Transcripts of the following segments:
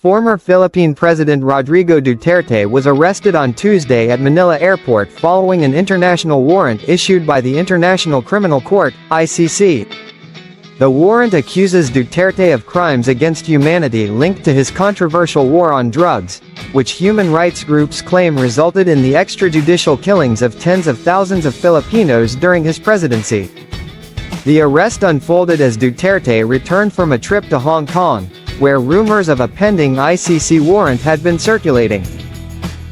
Former Philippine President Rodrigo Duterte was arrested on Tuesday at Manila Airport following an international warrant issued by the International Criminal Court, ICC. The warrant accuses Duterte of crimes against humanity linked to his controversial war on drugs, which human rights groups claim resulted in the extrajudicial killings of tens of thousands of Filipinos during his presidency. The arrest unfolded as Duterte returned from a trip to Hong Kong, where rumors of a pending ICC warrant had been circulating.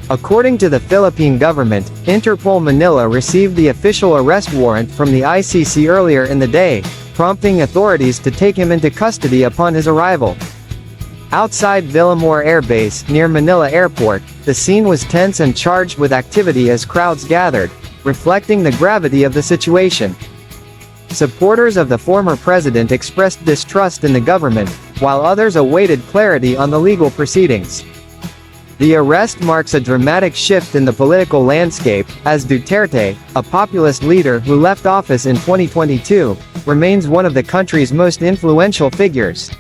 According to the Philippine government, Interpol Manila received the official arrest warrant from the ICC earlier in the day, prompting authorities to take him into custody upon his arrival. Outside Villamor Air Base, near Manila Airport, the scene was tense and charged with activity as crowds gathered, reflecting the gravity of the situation. Supporters of the former president expressed distrust in the government, while others awaited clarity on the legal proceedings. The arrest marks a dramatic shift in the political landscape, as Duterte, a populist leader who left office in 2022, remains one of the country's most influential figures.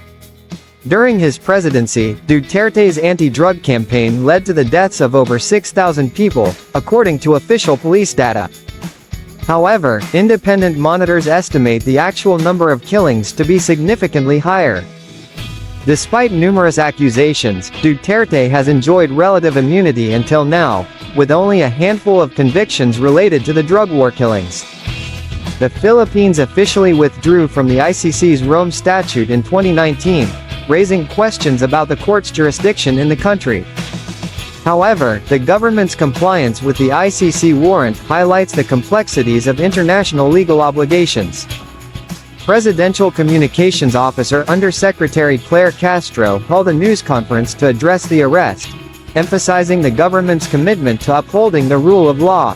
During his presidency, Duterte's anti-drug campaign led to the deaths of over 6,000 people, according to official police data. However, independent monitors estimate the actual number of killings to be significantly higher. Despite numerous accusations, Duterte has enjoyed relative immunity until now, with only a handful of convictions related to the drug war killings. The Philippines officially withdrew from the ICC's Rome Statute in 2019, raising questions about the court's jurisdiction in the country. However, the government's compliance with the ICC warrant highlights the complexities of international legal obligations. Presidential Communications Officer Undersecretary Claire Castro held a news conference to address the arrest, emphasizing the government's commitment to upholding the rule of law.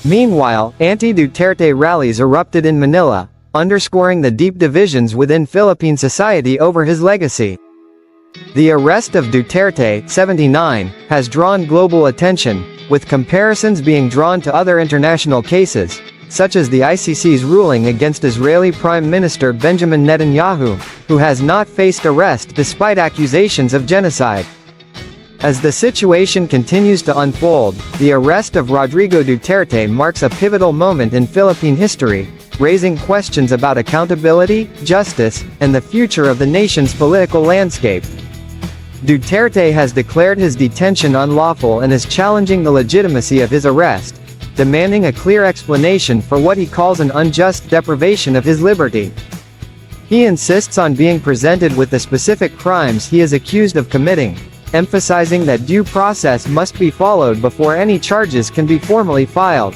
Meanwhile, anti-Duterte rallies erupted in Manila, underscoring the deep divisions within Philippine society over his legacy. The arrest of Duterte, 79, has drawn global attention, with comparisons being drawn to other international cases, such as the ICC's ruling against Israeli Prime Minister Benjamin Netanyahu, who has not faced arrest despite accusations of genocide. As the situation continues to unfold, the arrest of Rodrigo Duterte marks a pivotal moment in Philippine history, raising questions about accountability, justice, and the future of the nation's political landscape. Duterte has declared his detention unlawful and is challenging the legitimacy of his arrest, demanding a clear explanation for what he calls an unjust deprivation of his liberty. He insists on being presented with the specific crimes he is accused of committing, emphasizing that due process must be followed before any charges can be formally filed.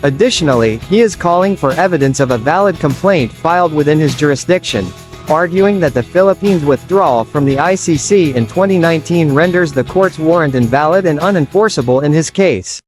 Additionally, he is calling for evidence of a valid complaint filed within his jurisdiction, arguing that the Philippines' withdrawal from the ICC in 2019 renders the court's warrant invalid and unenforceable in his case.